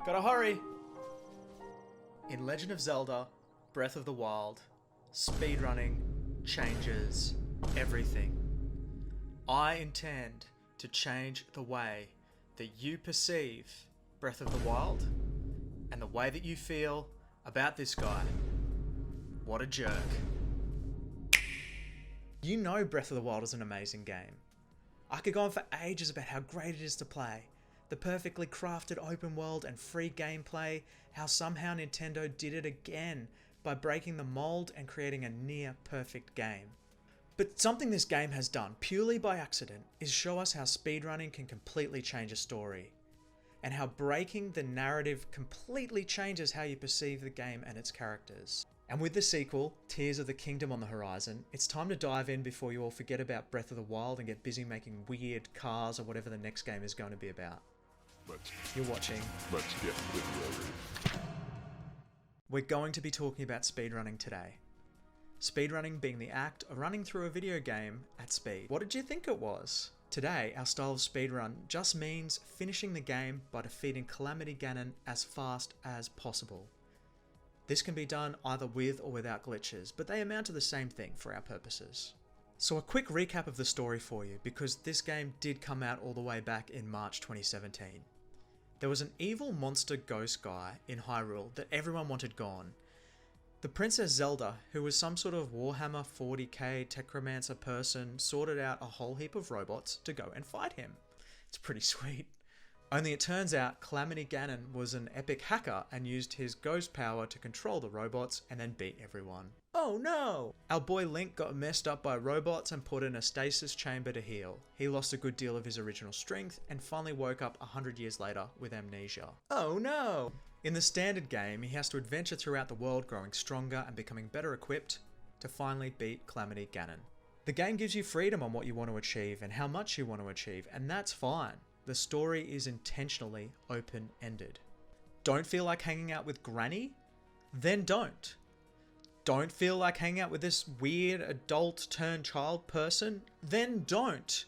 Gotta hurry! In Legend of Zelda, Breath of the Wild, speedrunning changes everything. I intend to change the way that you perceive Breath of the Wild and the way that you feel about this guy. What a jerk. You know Breath of the Wild is an amazing game. I could go on for ages about how great it is to play. The perfectly crafted open world and free gameplay, how somehow Nintendo did it again by breaking the mold and creating a near perfect game. But something this game has done, purely by accident, is show us how speedrunning can completely change a story. And how breaking the narrative completely changes how you perceive the game and its characters. And with the sequel, Tears of the Kingdom on the horizon, it's time to dive in before you all forget about Breath of the Wild and get busy making weird cars or whatever the next game is going to be about. You're watching. Let's get literary. We're going to be talking about speedrunning today. Speedrunning being the act of running through a video game at speed. What did you think it was? Today, our style of speedrun just means finishing the game by defeating Calamity Ganon as fast as possible. This can be done either with or without glitches, but they amount to the same thing for our purposes. So a quick recap of the story for you, because this game did come out all the way back in March 2017. There was an evil monster ghost guy in Hyrule that everyone wanted gone. The Princess Zelda, who was some sort of Warhammer 40k techromancer person, sorted out a whole heap of robots to go and fight him. It's pretty sweet. Only it turns out Calamity Ganon was an epic hacker and used his ghost power to control the robots and then beat everyone. Oh no! Our boy Link got messed up by robots and put in a stasis chamber to heal. He lost a good deal of his original strength and finally woke up 100 years later with amnesia. Oh no! In the standard game, he has to adventure throughout the world, growing stronger and becoming better equipped to finally beat Calamity Ganon. The game gives you freedom on what you want to achieve and how much you want to achieve, and that's fine. The story is intentionally open-ended. Don't feel like hanging out with Granny? Then don't. Don't feel like hanging out with this weird adult-turned-child person? Then don't.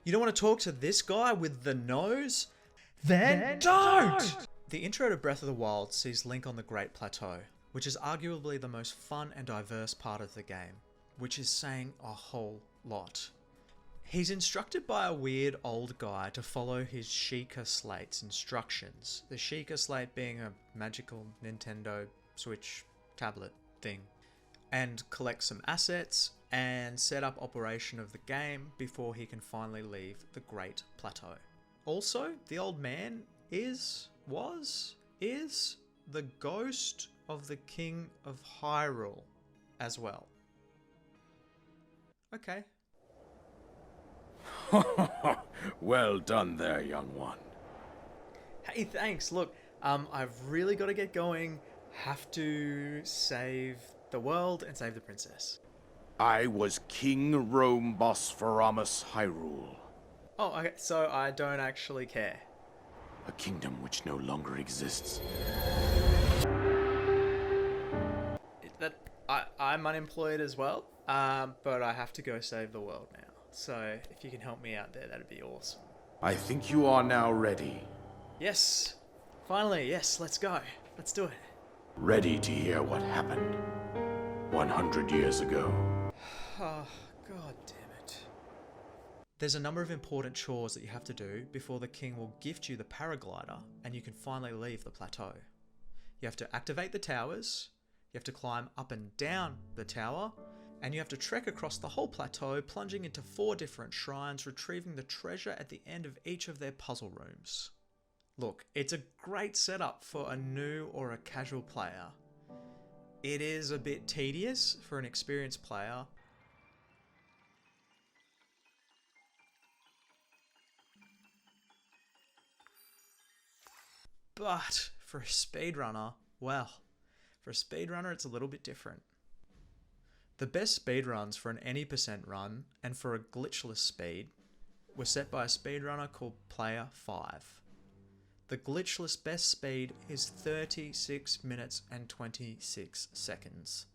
You don't want to talk to this guy with the nose? Then don't! The intro to Breath of the Wild sees Link on the Great Plateau, which is arguably the most fun and diverse part of the game, which is saying a whole lot. He's instructed by a weird old guy to follow his Sheikah Slate's instructions. The Sheikah Slate being a magical Nintendo Switch tablet thing. And collect some assets and set up operation of the game before he can finally leave the Great Plateau. Also, the old man is the ghost of the King of Hyrule as well. Okay. Well done there, young one. Hey, thanks. Look, I've really got to get going. Have to save the world and save the princess. I was King Rome Bosphoramos Hyrule, Oh, okay. So I don't actually care. a kingdom which no longer exists. I'm unemployed as well, but I have to go save the world now. So if you can help me out there, that'd be awesome. I think you are now ready. Yes. Finally, yes. Let's go. Let's do it. Ready to hear what happened 100 years ago. Oh, god damn it. There's a number of important chores that you have to do before the king will gift you the paraglider and you can finally leave the plateau. You have to activate the towers, you have to climb up and down the tower, and you have to trek across the whole plateau, plunging into 4 different shrines, retrieving the treasure at the end of each of their puzzle rooms. Look, it's a great setup for a new or a casual player. It is a bit tedious for an experienced player. But for a speedrunner, well, for a speedrunner it's a little bit different. The best speedruns for an any percent run and for a glitchless speed were set by a speedrunner called Player 5. The glitchless best speed is 36 minutes and 26 seconds.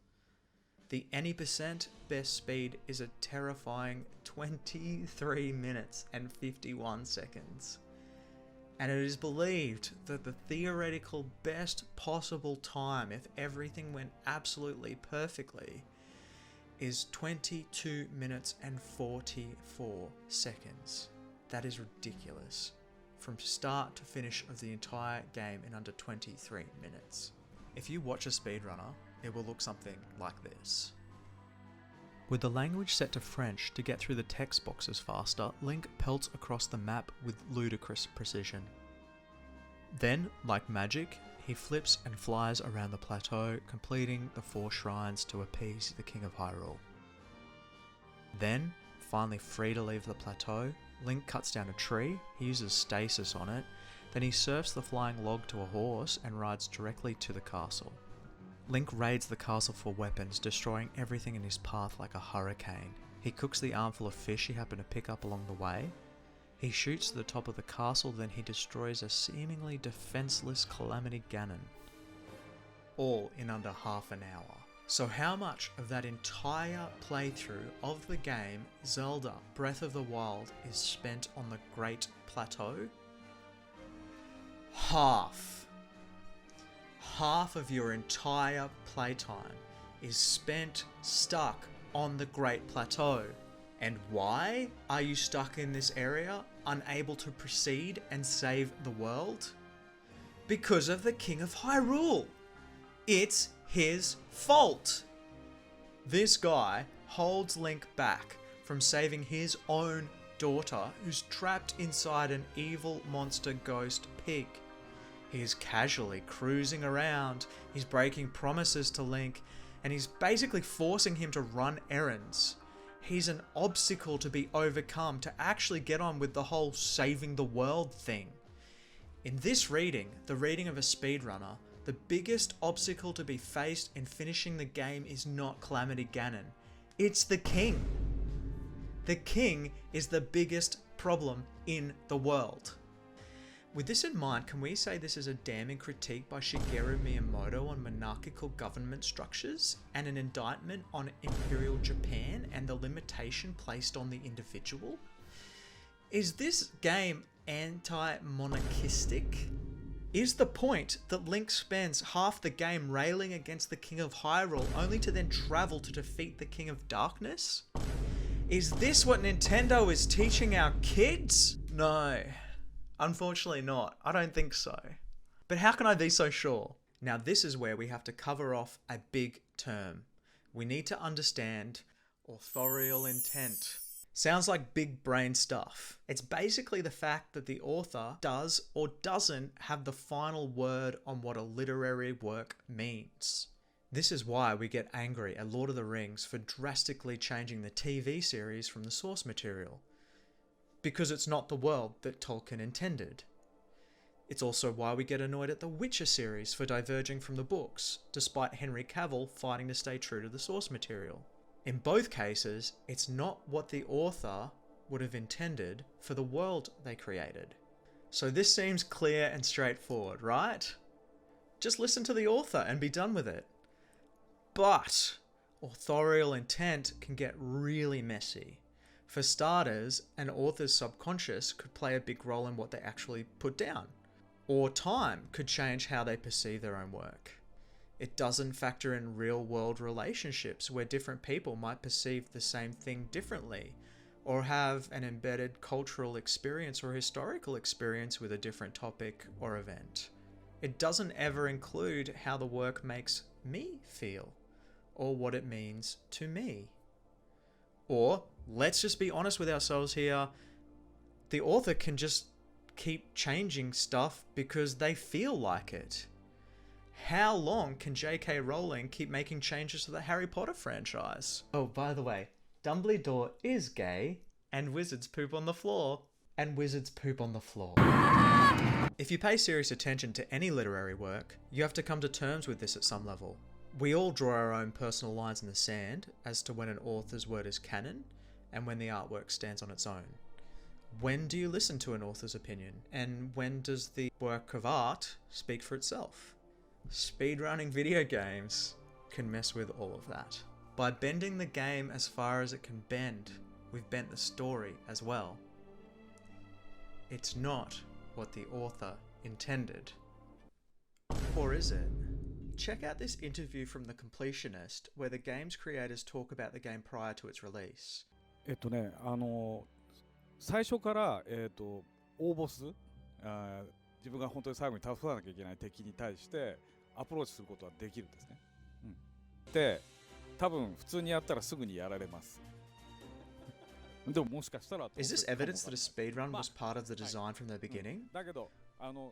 The any percent best speed is a terrifying 23 minutes and 51 seconds. And it is believed that the theoretical best possible time, if everything went absolutely perfectly, is 22 minutes and 44 seconds. That is ridiculous. From start to finish of the entire game in under 23 minutes. If you watch a speedrunner, it will look something like this. With the language set to French to get through the text boxes faster, Link pelts across the map with ludicrous precision. Then, like magic, he flips and flies around the plateau, completing the 4 shrines to appease the King of Hyrule. Then, finally free to leave the plateau, Link cuts down a tree, he uses stasis on it, then he surfs the flying log to a horse and rides directly to the castle. Link raids the castle for weapons, destroying everything in his path like a hurricane. He cooks the armful of fish he happened to pick up along the way. He shoots to the top of the castle, then he destroys a seemingly defenseless Calamity Ganon. All in under half an hour. So how much of that entire playthrough of the game, Zelda Breath of the Wild, is spent on the Great Plateau? Half. Half of your entire playtime is spent stuck on the Great Plateau. And why are you stuck in this area, unable to proceed and save the world? Because of the King of Hyrule. It's his fault. This guy holds Link back from saving his own daughter, who's trapped inside an evil monster ghost pig. He is casually cruising around, he's breaking promises to Link, and he's basically forcing him to run errands. He's an obstacle to be overcome to actually get on with the whole saving the world thing. In this reading, the reading of a speedrunner, the biggest obstacle to be faced in finishing the game is not Calamity Ganon. It's the king. The king is the biggest problem in the world. With this in mind, can we say this is a damning critique by Shigeru Miyamoto on monarchical government structures and an indictment on Imperial Japan and the limitation placed on the individual? Is this game anti-monarchistic? Is the point that Link spends half the game railing against the King of Hyrule only to then travel to defeat the King of Darkness? Is this what Nintendo is teaching our kids? No. Unfortunately not. I don't think so. But how can I be so sure? Now this is where we have to cover off a big term. We need to understand authorial intent. Sounds like big brain stuff. It's basically the fact that the author does or doesn't have the final word on what a literary work means. This is why we get angry at Lord of the Rings for drastically changing the TV series from the source material. Because it's not the world that Tolkien intended. It's also why we get annoyed at the Witcher series for diverging from the books, despite Henry Cavill fighting to stay true to the source material. In both cases, it's not what the author would have intended for the world they created. So this seems clear and straightforward, right? Just listen to the author and be done with it. But authorial intent can get really messy. For starters, an author's subconscious could play a big role in what they actually put down. Or time could change how they perceive their own work. It doesn't factor in real-world relationships where different people might perceive the same thing differently, or have an embedded cultural experience or historical experience with a different topic or event. It doesn't ever include how the work makes me feel, or what it means to me. Or, let's just be honest with ourselves here, the author can just keep changing stuff because they feel like it. How long can J.K. Rowling keep making changes to the Harry Potter franchise? Oh, by the way, Dumbledore is gay, and wizards poop on the floor. And wizards poop on the floor. If you pay serious attention to any literary work, you have to come to terms with this at some level. We all draw our own personal lines in the sand as to when an author's word is canon, and when the artwork stands on its own. When do you listen to an author's opinion? And when does the work of art speak for itself? Speedrunning video games can mess with all of that. By bending the game as far as it can bend, we've bent the story as well. It's not what the author intended. Or is it? Check out this interview from The Completionist, where the game's creators talk about the game prior to its release. 最初から、大ボス、自分が本当に最後に倒さなきゃいけない敵に対してアプローチすることはできるんですね。で、多分普通にやったらすぐにやられます。でももしかしたら Is this evidence that a speedrun was part of the design from the beginning? だけど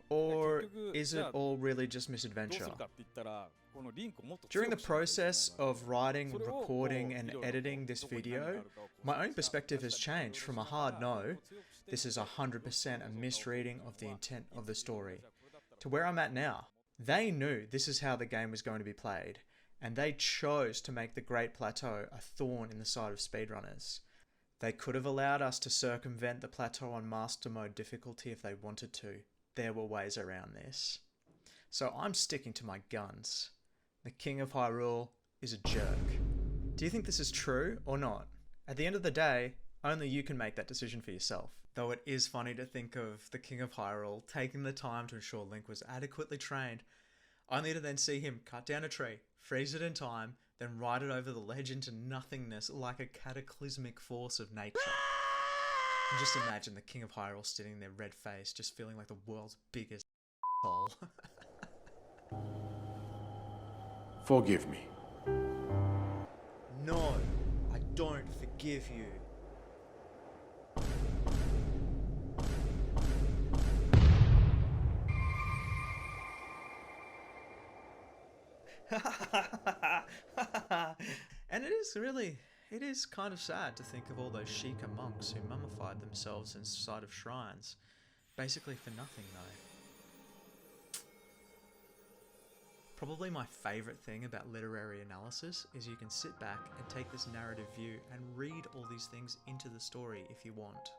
Or is it all really just misadventure? During the process of writing, recording, and editing this video, my own perspective has changed from a hard no, this is 100% a misreading of the intent of the story, to where I'm at now. They knew this is how the game was going to be played, and they chose to make the Great Plateau a thorn in the side of speedrunners. They could have allowed us to circumvent the plateau on Master Mode difficulty if they wanted to. There were ways around this. So I'm sticking to my guns. The King of Hyrule is a jerk. Do you think this is true or not? At the end of the day, only you can make that decision for yourself. Though it is funny to think of the King of Hyrule taking the time to ensure Link was adequately trained, only to then see him cut down a tree, freeze it in time, then ride it over the ledge into nothingness like a cataclysmic force of nature. And just imagine the King of Hyrule sitting there red-faced, just feeling like the world's biggest hole. Forgive me. No, I don't forgive you. And it is kind of sad to think of all those Sheikah monks who mummified themselves inside of shrines. Basically for nothing though. Probably my favourite thing about literary analysis is you can sit back and take this narrative view and read all these things into the story if you want.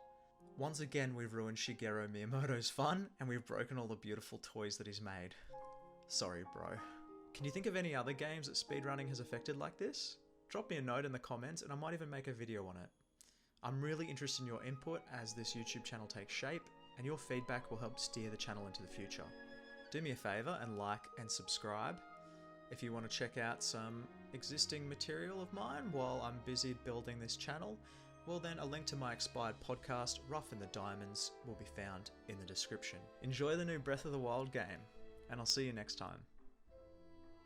Once again we've ruined Shigeru Miyamoto's fun and we've broken all the beautiful toys that he's made. Sorry bro. Can you think of any other games that speedrunning has affected like this? Drop me a note in the comments and I might even make a video on it. I'm really interested in your input as this YouTube channel takes shape, and your feedback will help steer the channel into the future. Do me a favour and like and subscribe. If you want to check out some existing material of mine while I'm busy building this channel, well then a link to my expired podcast, Rough in the Diamonds, will be found in the description. Enjoy the new Breath of the Wild game, and I'll see you next time.